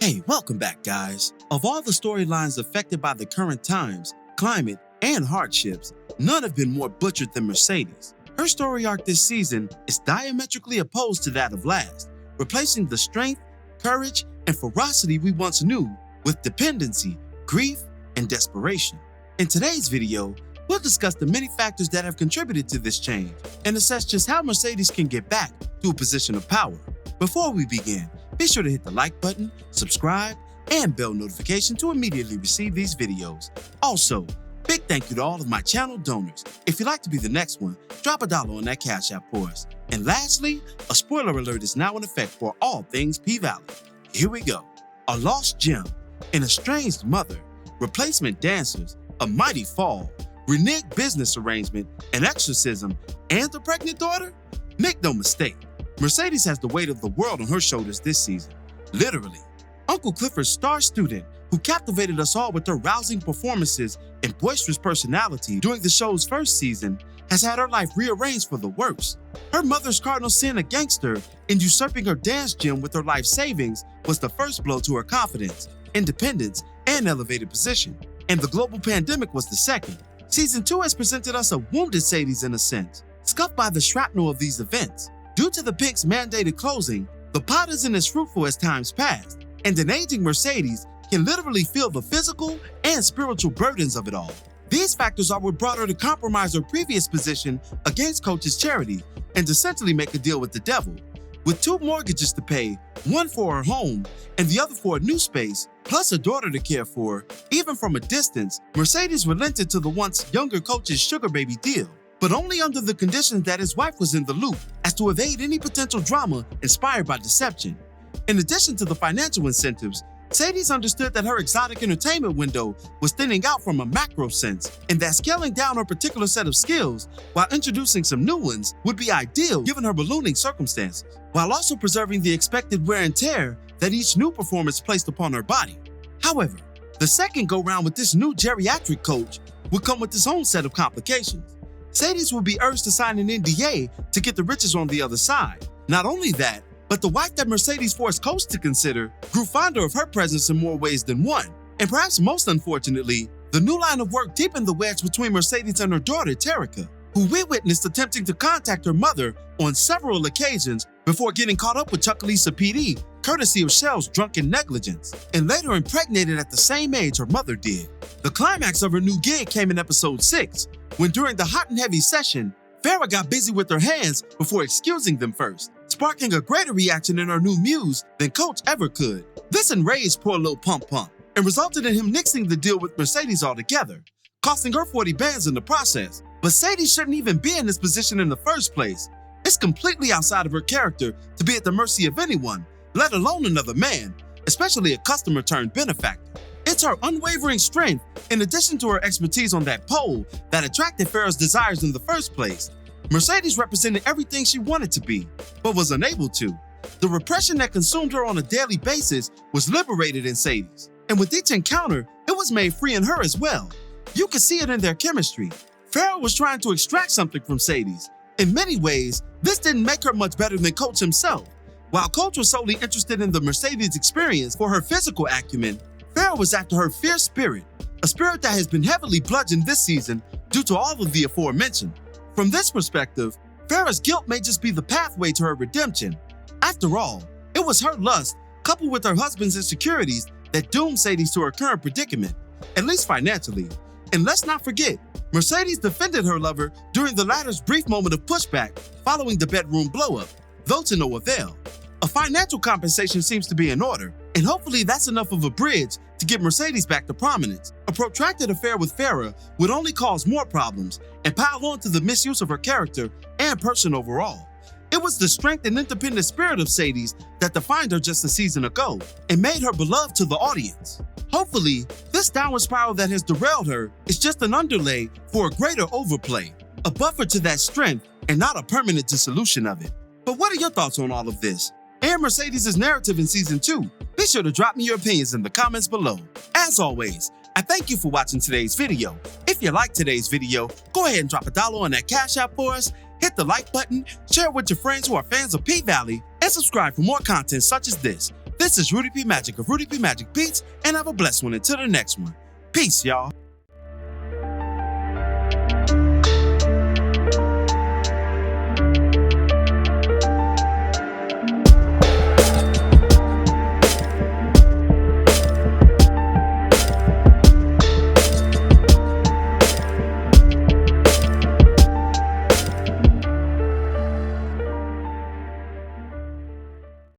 Hey, welcome back, guys. Of all the storylines affected by the current times, climate, and hardships, none have been more butchered than Mercedes. Her story arc this season is diametrically opposed to that of last, replacing the strength, courage, and ferocity we once knew with dependency, grief, and desperation. In today's video, we'll discuss the many factors that have contributed to this change and assess just how Mercedes can get back to a position of power. Before we begin, be sure to hit the like button, subscribe, and bell notification to immediately receive these videos. Also, big thank you to all of my channel donors. If you'd like to be the next one, drop $1 on that Cash App for us. And lastly, a spoiler alert is now in effect for all things P-Valley. Here we go. A lost gem, an estranged mother, replacement dancers, a mighty fall, reneged business arrangement, an exorcism, and a pregnant daughter? Make no mistake, Mercedes has the weight of the world on her shoulders this season. Literally. Uncle Clifford's star student, who captivated us all with her rousing performances and boisterous personality during the show's first season, has had her life rearranged for the worse. Her mother's cardinal sin, a gangster, and usurping her dance gym with her life savings was the first blow to her confidence, independence, and elevated position. And the global pandemic was the second. Season 2 has presented us a wounded Sadie's in a sense, scuffed by the shrapnel of these events. Due to the Pink's mandated closing, the pot isn't as fruitful as times past, and an aging Mercedes can literally feel the physical and spiritual burdens of it all. These factors are what brought her to compromise her previous position against Coach's charity and essentially make a deal with the devil. With 2 mortgages to pay, one for her home and the other for a new space, plus a daughter to care for, even from a distance, Mercedes relented to the once younger Coach's sugar baby deal, but only under the condition that his wife was in the loop as to evade any potential drama inspired by deception. In addition to the financial incentives, Sadie's understood that her exotic entertainment window was thinning out from a macro sense, and that scaling down her particular set of skills while introducing some new ones would be ideal given her ballooning circumstances, while also preserving the expected wear and tear that each new performance placed upon her body. However, the second go-round with this new geriatric coach would come with its own set of complications. Sadie's would be urged to sign an NDA to get the riches on the other side. Not only that, but the wife that Mercedes forced Coach to consider grew fonder of her presence in more ways than one. And perhaps most unfortunately, the new line of work deepened the wedge between Mercedes and her daughter, Terica, who we witnessed attempting to contact her mother on several occasions before getting caught up with Chucalissa PD, courtesy of Shell's drunken negligence, and later impregnated at the same age her mother did. The climax of her new gig came in episode 6, when during the hot and heavy session, Farrah got busy with her hands before excusing them first, sparking a greater reaction in her new muse than Coach ever could. This enraged poor little Pump Pump and resulted in him nixing the deal with Mercedes altogether, costing her 40 bands in the process. But Sadie shouldn't even be in this position in the first place. It's completely outside of her character to be at the mercy of anyone, let alone another man, especially a customer turned benefactor. It's her unwavering strength, in addition to her expertise on that pole, that attracted Farrah's desires in the first place. Mercedes represented everything she wanted to be, but was unable to. The repression that consumed her on a daily basis was liberated in Sadie's, and with each encounter, it was made free in her as well. You could see it in their chemistry. Farrah was trying to extract something from Sadie's. In many ways, this didn't make her much better than Coach himself. While Coach was solely interested in the Mercedes experience for her physical acumen, Farrah was after her fierce spirit, a spirit that has been heavily bludgeoned this season due to all of the aforementioned. From this perspective, Farrah's guilt may just be the pathway to her redemption. After all, it was her lust, coupled with her husband's insecurities, that doomed Sadie to her current predicament, at least financially. And let's not forget, Mercedes defended her lover during the latter's brief moment of pushback following the bedroom blow-up, though to no avail. A financial compensation seems to be in order, and hopefully that's enough of a bridge to get Mercedes back to prominence. A protracted affair with Farrah would only cause more problems and pile on to the misuse of her character and person overall. It was the strength and independent spirit of Sadie's that defined her just a season ago and made her beloved to the audience. Hopefully, this downward spiral that has derailed her is just an underlay for a greater overplay, a buffer to that strength and not a permanent dissolution of it. But what are your thoughts on all of this? And Mercedes' narrative in Season 2? Be sure to drop me your opinions in the comments below. As always, I thank you for watching today's video. If you liked today's video, go ahead and drop $1 on that Cash App for us, hit the like button, share it with your friends who are fans of P-Valley, and subscribe for more content such as this. This is Rudy P. Magic of Rudy P. Magic Beats, and have a blessed one until the next one. Peace, y'all.